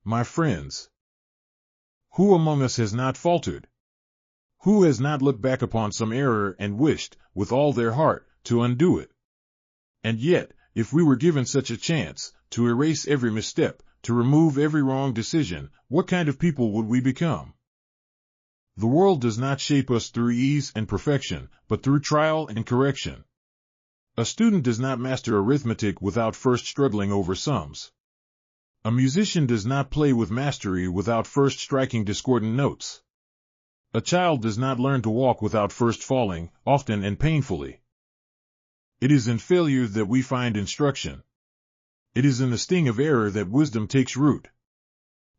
My friends, who among us has not faltered? Who has not looked back upon some error and wished, with all their heart, to undo it? And yet, if we were given such a chance, to erase every misstep, to remove every wrong decision, what kind of people would we become? The world does not shape us through ease and perfection, but through trial and correction. A student does not master arithmetic without first struggling over sums. A musician does not play with mastery without first striking discordant notes. A child does not learn to walk without first falling, often and painfully. It is in failure that we find instruction. It is in the sting of error that wisdom takes root.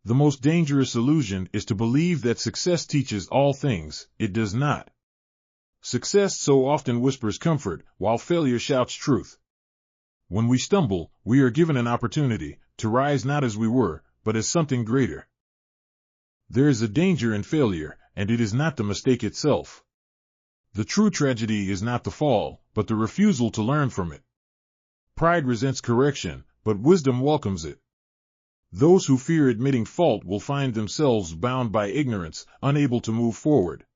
The most dangerous illusion is to believe that success teaches all things. It does not. Success so often whispers comfort, while failure shouts truth. When we stumble, we are given an opportunity to rise not as we were, but as something greater. There is a danger in failure, and it is not the mistake itself. The true tragedy is not the fall, but the refusal to learn from it. Pride resents correction, but wisdom welcomes it. Those who fear admitting fault will find themselves bound by ignorance, unable to move forward.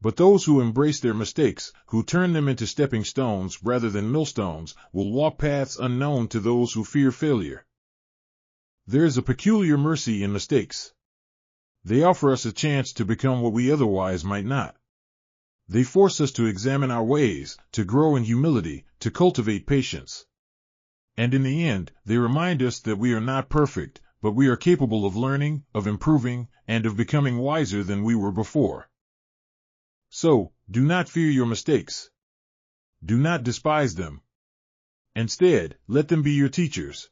But those who embrace their mistakes, who turn them into stepping stones rather than millstones, will walk paths unknown to those who fear failure. There is a peculiar mercy in mistakes. They offer us a chance to become what we otherwise might not. They force us to examine our ways, to grow in humility, to cultivate patience. And in the end, they remind us that we are not perfect, but we are capable of learning, of improving, and of becoming wiser than we were before. So, do not fear your mistakes. Do not despise them. Instead, let them be your teachers.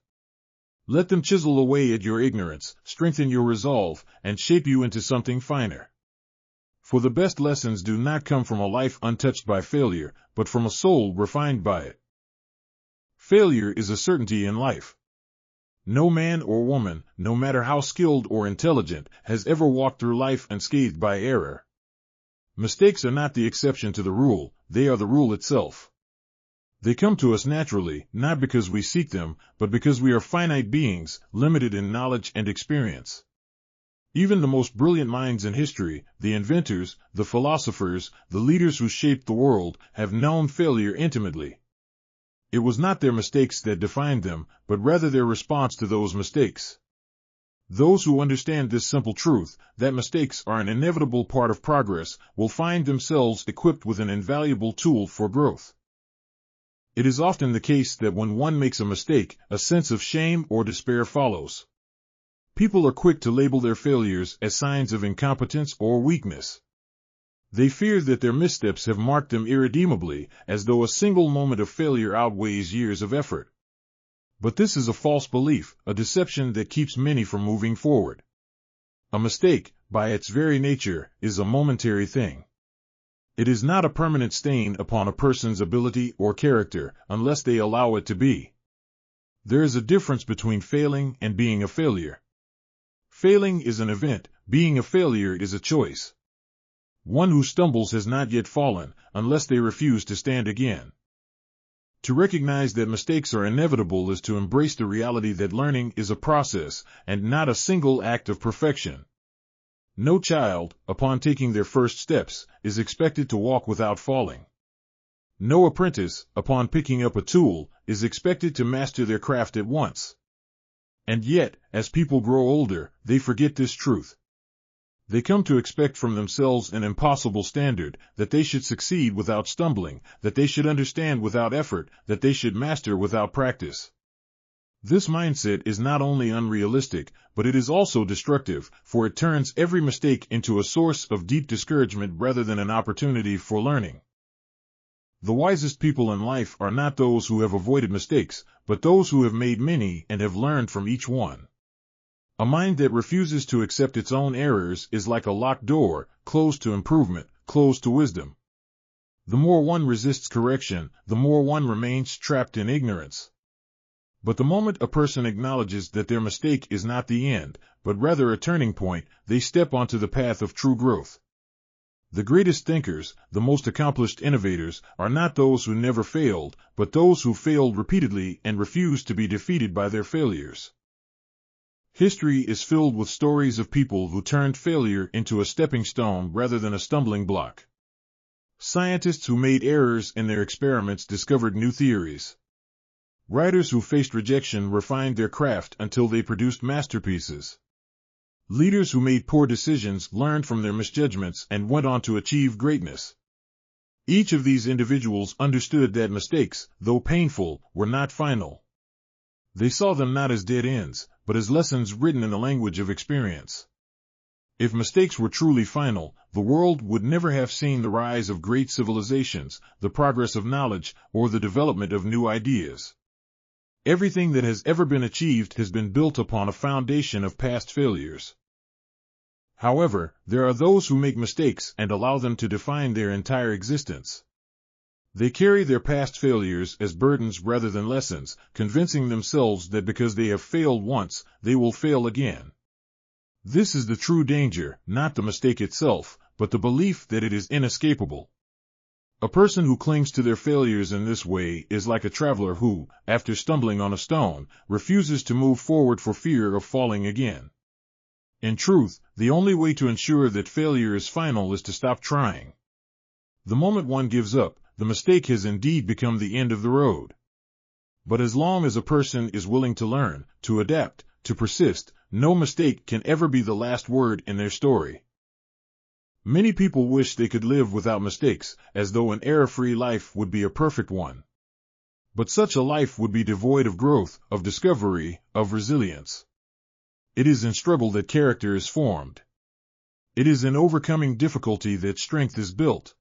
Let them chisel away at your ignorance, strengthen your resolve, and shape you into something finer. For the best lessons do not come from a life untouched by failure, but from a soul refined by it. Failure is a certainty in life. No man or woman, no matter how skilled or intelligent, has ever walked through life unscathed by error. Mistakes are not the exception to the rule, they are the rule itself. They come to us naturally, not because we seek them, but because we are finite beings, limited in knowledge and experience. Even the most brilliant minds in history, the inventors, the philosophers, the leaders who shaped the world, have known failure intimately. It was not their mistakes that defined them, but rather their response to those mistakes. Those who understand this simple truth, that mistakes are an inevitable part of progress, will find themselves equipped with an invaluable tool for growth. It is often the case that when one makes a mistake, a sense of shame or despair follows. People are quick to label their failures as signs of incompetence or weakness. They fear that their missteps have marked them irredeemably, as though a single moment of failure outweighs years of effort. But this is a false belief, a deception that keeps many from moving forward. A mistake, by its very nature, is a momentary thing. It is not a permanent stain upon a person's ability or character, unless they allow it to be. There is a difference between failing and being a failure. Failing is an event, being a failure is a choice. One who stumbles has not yet fallen, unless they refuse to stand again. To recognize that mistakes are inevitable is to embrace the reality that learning is a process, and not a single act of perfection. No child, upon taking their first steps, is expected to walk without falling. No apprentice, upon picking up a tool, is expected to master their craft at once. And yet, as people grow older, they forget this truth. They come to expect from themselves an impossible standard, that they should succeed without stumbling, that they should understand without effort, that they should master without practice. This mindset is not only unrealistic, but it is also destructive, for it turns every mistake into a source of deep discouragement rather than an opportunity for learning. The wisest people in life are not those who have avoided mistakes, but those who have made many and have learned from each one. A mind that refuses to accept its own errors is like a locked door, closed to improvement, closed to wisdom. The more one resists correction, the more one remains trapped in ignorance. But the moment a person acknowledges that their mistake is not the end, but rather a turning point, they step onto the path of true growth. The greatest thinkers, the most accomplished innovators, are not those who never failed, but those who failed repeatedly and refused to be defeated by their failures. History is filled with stories of people who turned failure into a stepping stone rather than a stumbling block. Scientists who made errors in their experiments discovered new theories. Writers who faced rejection refined their craft until they produced masterpieces. Leaders who made poor decisions learned from their misjudgments and went on to achieve greatness. Each of these individuals understood that mistakes, though painful, were not final. They saw them not as dead ends, but as lessons written in the language of experience. If mistakes were truly final, the world would never have seen the rise of great civilizations, the progress of knowledge, or the development of new ideas. Everything that has ever been achieved has been built upon a foundation of past failures. However, there are those who make mistakes and allow them to define their entire existence. They carry their past failures as burdens rather than lessons, convincing themselves that because they have failed once, they will fail again. This is the true danger, not the mistake itself, but the belief that it is inescapable. A person who clings to their failures in this way is like a traveler who, after stumbling on a stone, refuses to move forward for fear of falling again. In truth, the only way to ensure that failure is final is to stop trying. The moment one gives up, the mistake has indeed become the end of the road. But as long as a person is willing to learn, to adapt, to persist, no mistake can ever be the last word in their story. Many people wish they could live without mistakes, as though an error-free life would be a perfect one. But such a life would be devoid of growth, of discovery, of resilience. It is in struggle that character is formed. It is in overcoming difficulty that strength is built.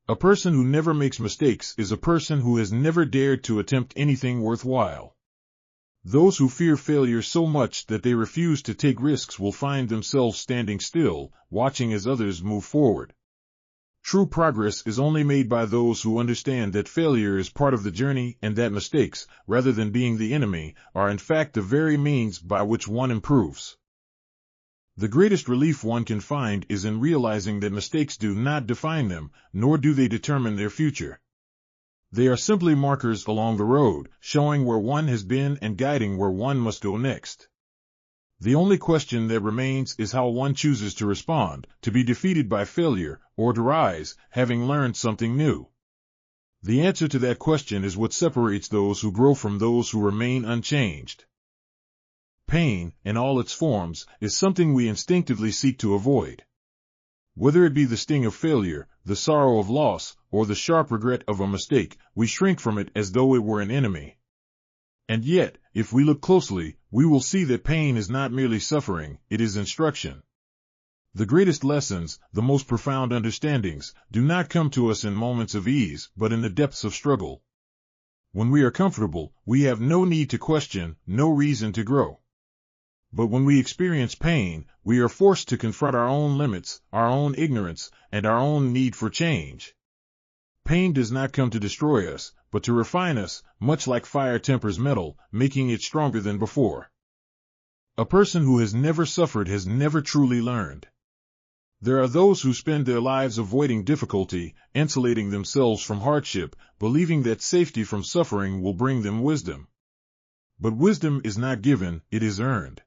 A person who never makes mistakes is a person who has never dared to attempt anything worthwhile. Those who fear failure so much that they refuse to take risks will find themselves standing still, watching as others move forward. True progress is only made by those who understand that failure is part of the journey and that mistakes, rather than being the enemy, are in fact the very means by which one improves. The greatest relief one can find is in realizing that mistakes do not define them, nor do they determine their future. They are simply markers along the road, showing where one has been and guiding where one must go next. The only question that remains is how one chooses to respond, to be defeated by failure, or to rise, having learned something new. The answer to that question is what separates those who grow from those who remain unchanged. Pain, in all its forms, is something we instinctively seek to avoid. Whether it be the sting of failure, the sorrow of loss, or the sharp regret of a mistake, we shrink from it as though it were an enemy. And yet, if we look closely, we will see that pain is not merely suffering, it is instruction. The greatest lessons, the most profound understandings, do not come to us in moments of ease, but in the depths of struggle. When we are comfortable, we have no need to question, no reason to grow. But when we experience pain, we are forced to confront our own limits, our own ignorance, and our own need for change. Pain does not come to destroy us, but to refine us, much like fire tempers metal, making it stronger than before. A person who has never suffered has never truly learned. There are those who spend their lives avoiding difficulty, insulating themselves from hardship, believing that safety from suffering will bring them wisdom. But wisdom is not given, it is earned.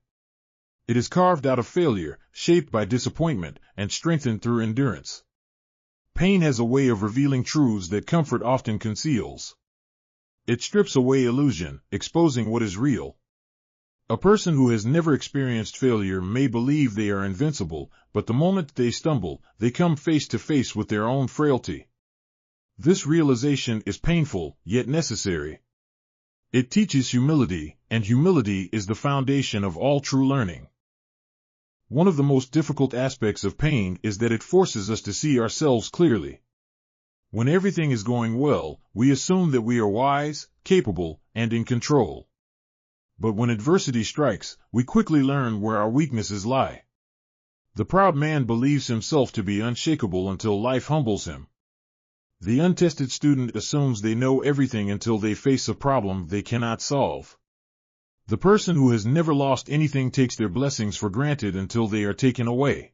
It is carved out of failure, shaped by disappointment, and strengthened through endurance. Pain has a way of revealing truths that comfort often conceals. It strips away illusion, exposing what is real. A person who has never experienced failure may believe they are invincible, but the moment they stumble, they come face to face with their own frailty. This realization is painful, yet necessary. It teaches humility, and humility is the foundation of all true learning. One of the most difficult aspects of pain is that it forces us to see ourselves clearly. When everything is going well, we assume that we are wise, capable, and in control. But when adversity strikes, we quickly learn where our weaknesses lie. The proud man believes himself to be unshakable until life humbles him. The untested student assumes they know everything until they face a problem they cannot solve. The person who has never lost anything takes their blessings for granted until they are taken away.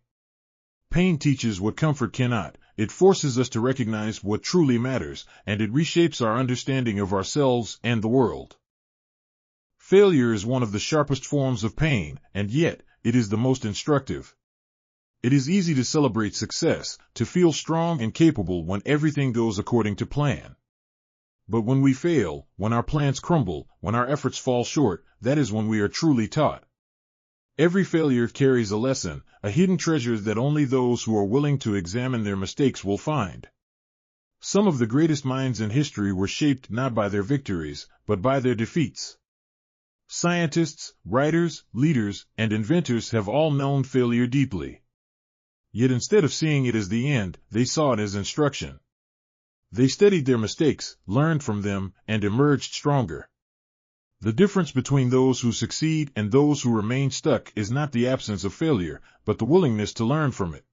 Pain teaches what comfort cannot. It forces us to recognize what truly matters, and it reshapes our understanding of ourselves and the world. Failure is one of the sharpest forms of pain, and yet, it is the most instructive. It is easy to celebrate success, to feel strong and capable when everything goes according to plan. But when we fail, when our plans crumble, when our efforts fall short, that is when we are truly taught. Every failure carries a lesson, a hidden treasure that only those who are willing to examine their mistakes will find. Some of the greatest minds in history were shaped not by their victories, but by their defeats. Scientists, writers, leaders, and inventors have all known failure deeply. Yet instead of seeing it as the end, they saw it as instruction. They studied their mistakes, learned from them, and emerged stronger. The difference between those who succeed and those who remain stuck is not the absence of failure, but the willingness to learn from it.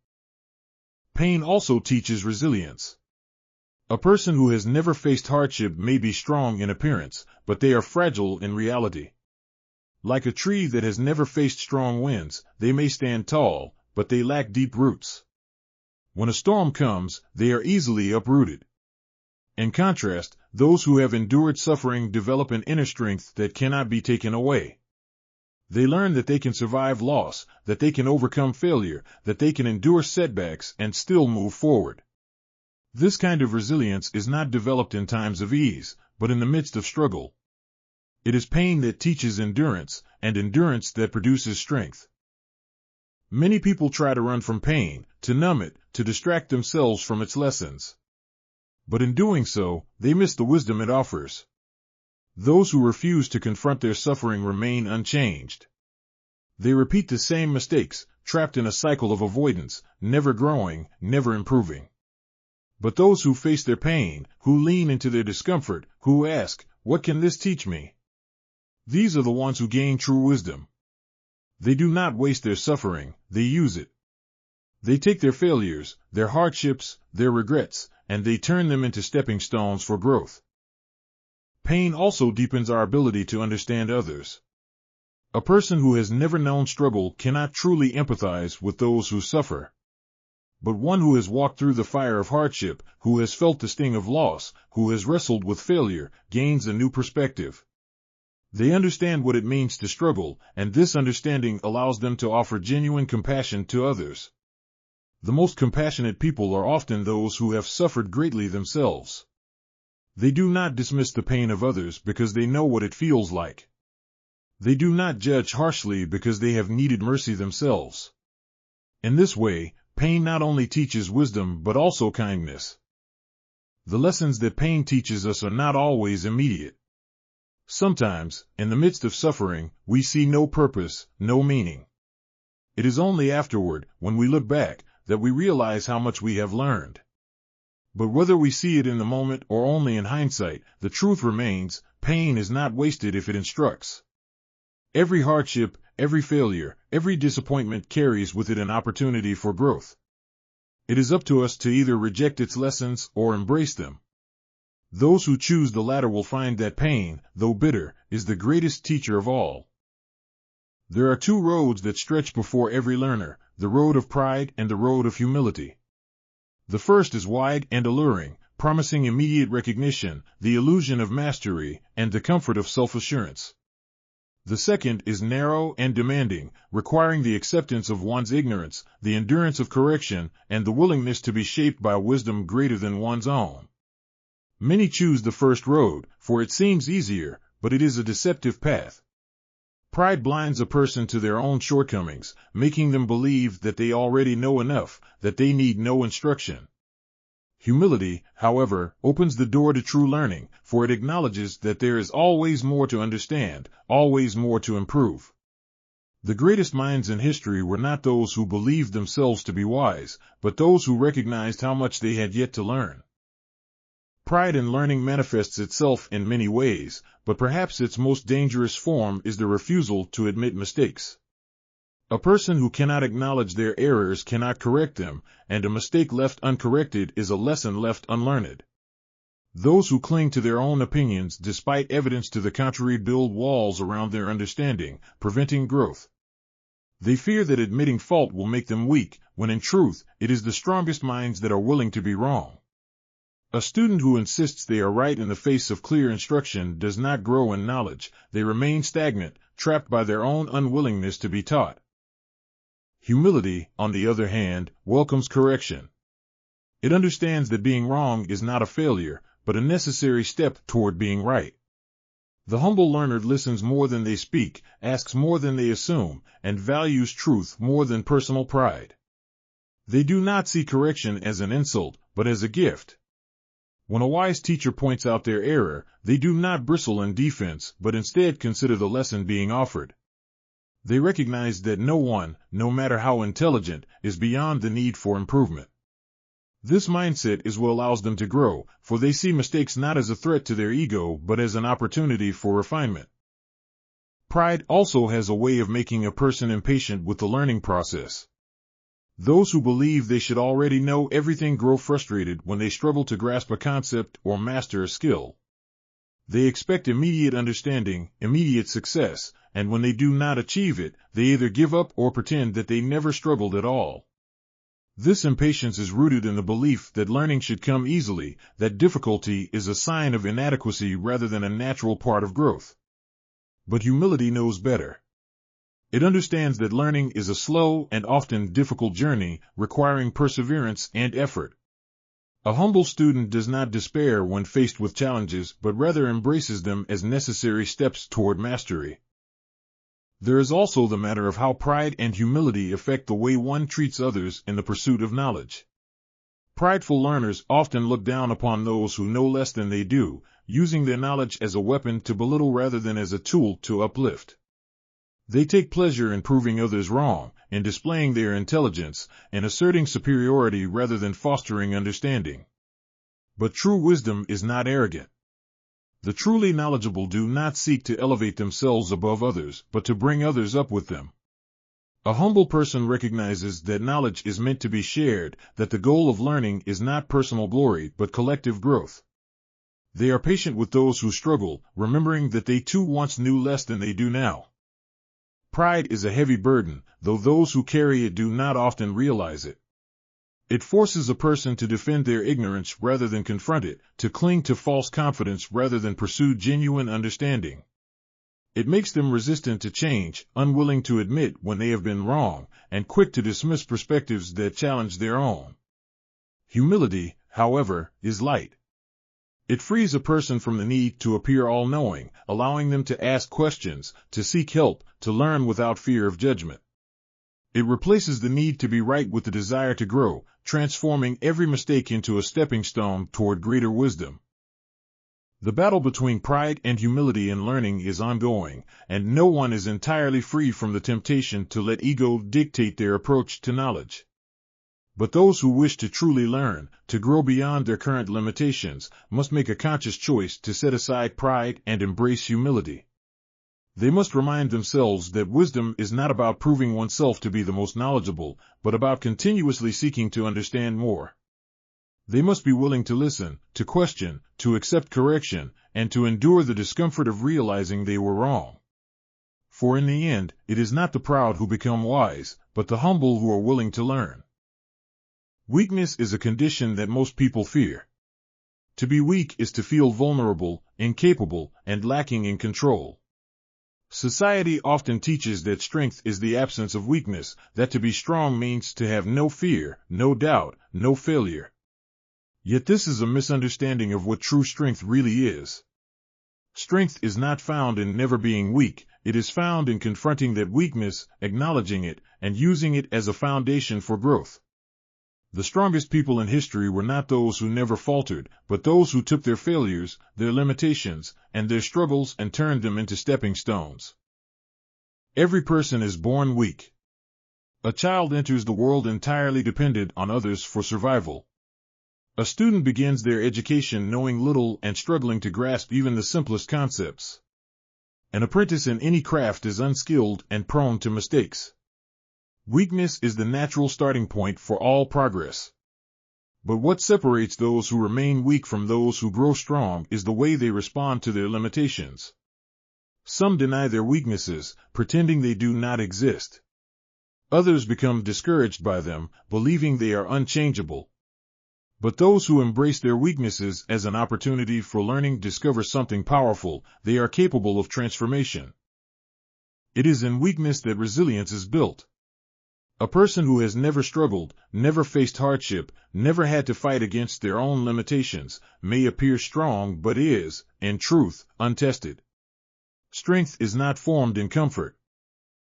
Pain also teaches resilience. A person who has never faced hardship may be strong in appearance, but they are fragile in reality. Like a tree that has never faced strong winds, they may stand tall, but they lack deep roots. When a storm comes, they are easily uprooted. In contrast, those who have endured suffering develop an inner strength that cannot be taken away. They learn that they can survive loss, that they can overcome failure, that they can endure setbacks and still move forward. This kind of resilience is not developed in times of ease, but in the midst of struggle. It is pain that teaches endurance, and endurance that produces strength. Many people try to run from pain, to numb it, to distract themselves from its lessons. But in doing so, they miss the wisdom it offers. Those who refuse to confront their suffering remain unchanged. They repeat the same mistakes, trapped in a cycle of avoidance, never growing, never improving. But those who face their pain, who lean into their discomfort, who ask, "What can this teach me?" These are the ones who gain true wisdom. They do not waste their suffering, they use it. They take their failures, their hardships, their regrets, and they turn them into stepping stones for growth. Pain also deepens our ability to understand others. A person who has never known struggle cannot truly empathize with those who suffer. But one who has walked through the fire of hardship, who has felt the sting of loss, who has wrestled with failure, gains a new perspective. They understand what it means to struggle, and this understanding allows them to offer genuine compassion to others. The most compassionate people are often those who have suffered greatly themselves. They do not dismiss the pain of others because they know what it feels like. They do not judge harshly because they have needed mercy themselves. In this way, pain not only teaches wisdom but also kindness. The lessons that pain teaches us are not always immediate. Sometimes, in the midst of suffering, we see no purpose, no meaning. It is only afterward, when we look back, that we realize how much we have learned. But whether we see it in the moment or only in hindsight, the truth remains, pain is not wasted if it instructs. Every hardship, every failure, every disappointment carries with it an opportunity for growth. It is up to us to either reject its lessons or embrace them. Those who choose the latter will find that pain, though bitter, is the greatest teacher of all. There are two roads that stretch before every learner, the road of pride and the road of humility. The first is wide and alluring, promising immediate recognition, the illusion of mastery, and the comfort of self-assurance. The second is narrow and demanding, requiring the acceptance of one's ignorance, the endurance of correction, and the willingness to be shaped by wisdom greater than one's own. Many choose the first road, for it seems easier, but it is a deceptive path. Pride blinds a person to their own shortcomings, making them believe that they already know enough, that they need no instruction. Humility, however, opens the door to true learning, for it acknowledges that there is always more to understand, always more to improve. The greatest minds in history were not those who believed themselves to be wise, but those who recognized how much they had yet to learn. Pride in learning manifests itself in many ways, but perhaps its most dangerous form is the refusal to admit mistakes. A person who cannot acknowledge their errors cannot correct them, and a mistake left uncorrected is a lesson left unlearned. Those who cling to their own opinions despite evidence to the contrary build walls around their understanding, preventing growth. They fear that admitting fault will make them weak, when in truth, it is the strongest minds that are willing to be wrong. A student who insists they are right in the face of clear instruction does not grow in knowledge. They remain stagnant, trapped by their own unwillingness to be taught. Humility, on the other hand, welcomes correction. It understands that being wrong is not a failure, but a necessary step toward being right. The humble learner listens more than they speak, asks more than they assume, and values truth more than personal pride. They do not see correction as an insult, but as a gift. When a wise teacher points out their error, they do not bristle in defense, but instead consider the lesson being offered. They recognize that no one, no matter how intelligent, is beyond the need for improvement. This mindset is what allows them to grow, for they see mistakes not as a threat to their ego but as an opportunity for refinement. Pride also has a way of making a person impatient with the learning process. Those who believe they should already know everything grow frustrated when they struggle to grasp a concept or master a skill. They expect immediate understanding, immediate success, and when they do not achieve it, they either give up or pretend that they never struggled at all. This impatience is rooted in the belief that learning should come easily, that difficulty is a sign of inadequacy rather than a natural part of growth. But humility knows better. It understands that learning is a slow and often difficult journey, requiring perseverance and effort. A humble student does not despair when faced with challenges, but rather embraces them as necessary steps toward mastery. There is also the matter of how pride and humility affect the way one treats others in the pursuit of knowledge. Prideful learners often look down upon those who know less than they do, using their knowledge as a weapon to belittle rather than as a tool to uplift. They take pleasure in proving others wrong, in displaying their intelligence, and asserting superiority rather than fostering understanding. But true wisdom is not arrogant. The truly knowledgeable do not seek to elevate themselves above others, but to bring others up with them. A humble person recognizes that knowledge is meant to be shared, that the goal of learning is not personal glory but collective growth. They are patient with those who struggle, remembering that they too once knew less than they do now. Pride is a heavy burden, though those who carry it do not often realize it. It forces a person to defend their ignorance rather than confront it, to cling to false confidence rather than pursue genuine understanding. It makes them resistant to change, unwilling to admit when they have been wrong, and quick to dismiss perspectives that challenge their own. Humility, however, is light. It frees a person from the need to appear all-knowing, allowing them to ask questions, to seek help, to learn without fear of judgment. It replaces the need to be right with the desire to grow, transforming every mistake into a stepping stone toward greater wisdom. The battle between pride and humility in learning is ongoing, and no one is entirely free from the temptation to let ego dictate their approach to knowledge. But those who wish to truly learn, to grow beyond their current limitations, must make a conscious choice to set aside pride and embrace humility. They must remind themselves that wisdom is not about proving oneself to be the most knowledgeable, but about continuously seeking to understand more. They must be willing to listen, to question, to accept correction, and to endure the discomfort of realizing they were wrong. For in the end, it is not the proud who become wise, but the humble who are willing to learn. Weakness is a condition that most people fear. To be weak is to feel vulnerable, incapable, and lacking in control. Society often teaches that strength is the absence of weakness, that to be strong means to have no fear, no doubt, no failure. Yet this is a misunderstanding of what true strength really is. Strength is not found in never being weak, it is found in confronting that weakness, acknowledging it, and using it as a foundation for growth. The strongest people in history were not those who never faltered, but those who took their failures, their limitations, and their struggles and turned them into stepping stones. Every person is born weak. A child enters the world entirely dependent on others for survival. A student begins their education knowing little and struggling to grasp even the simplest concepts. An apprentice in any craft is unskilled and prone to mistakes. Weakness is the natural starting point for all progress. But what separates those who remain weak from those who grow strong is the way they respond to their limitations. Some deny their weaknesses, pretending they do not exist. Others become discouraged by them, believing they are unchangeable. But those who embrace their weaknesses as an opportunity for learning discover something powerful. They are capable of transformation. It is in weakness that resilience is built. A person who has never struggled, never faced hardship, never had to fight against their own limitations, may appear strong but is, in truth, untested. Strength is not formed in comfort.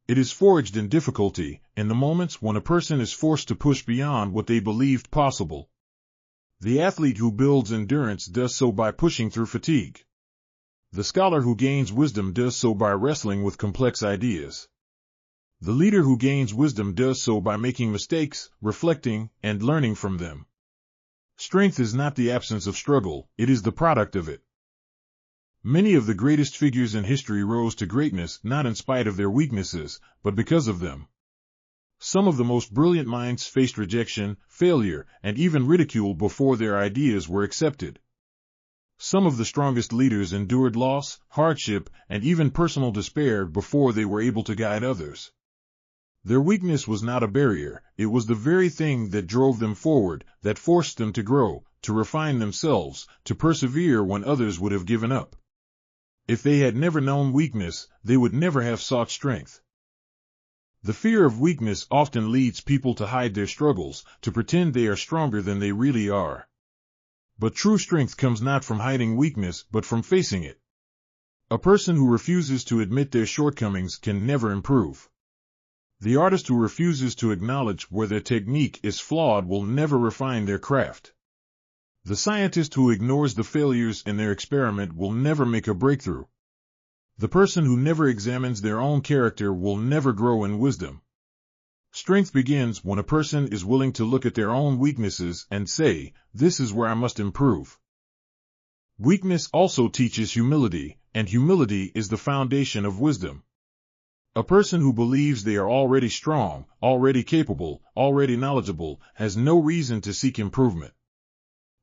It is forged in difficulty, in the moments when a person is forced to push beyond what they believed possible. The athlete who builds endurance does so by pushing through fatigue. The scholar who gains wisdom does so by wrestling with complex ideas. The leader who gains wisdom does so by making mistakes, reflecting, and learning from them. Strength is not the absence of struggle, it is the product of it. Many of the greatest figures in history rose to greatness not in spite of their weaknesses, but because of them. Some of the most brilliant minds faced rejection, failure, and even ridicule before their ideas were accepted. Some of the strongest leaders endured loss, hardship, and even personal despair before they were able to guide others. Their weakness was not a barrier, it was the very thing that drove them forward, that forced them to grow, to refine themselves, to persevere when others would have given up. If they had never known weakness, they would never have sought strength. The fear of weakness often leads people to hide their struggles, to pretend they are stronger than they really are. But true strength comes not from hiding weakness but from facing it. A person who refuses to admit their shortcomings can never improve. The artist who refuses to acknowledge where their technique is flawed will never refine their craft. The scientist who ignores the failures in their experiment will never make a breakthrough. The person who never examines their own character will never grow in wisdom. Strength begins when a person is willing to look at their own weaknesses and say, "This is where I must improve." Weakness also teaches humility, and humility is the foundation of wisdom. A person who believes they are already strong, already capable, already knowledgeable, has no reason to seek improvement.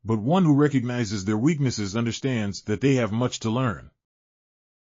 But one who recognizes their weaknesses understands that they have much to learn.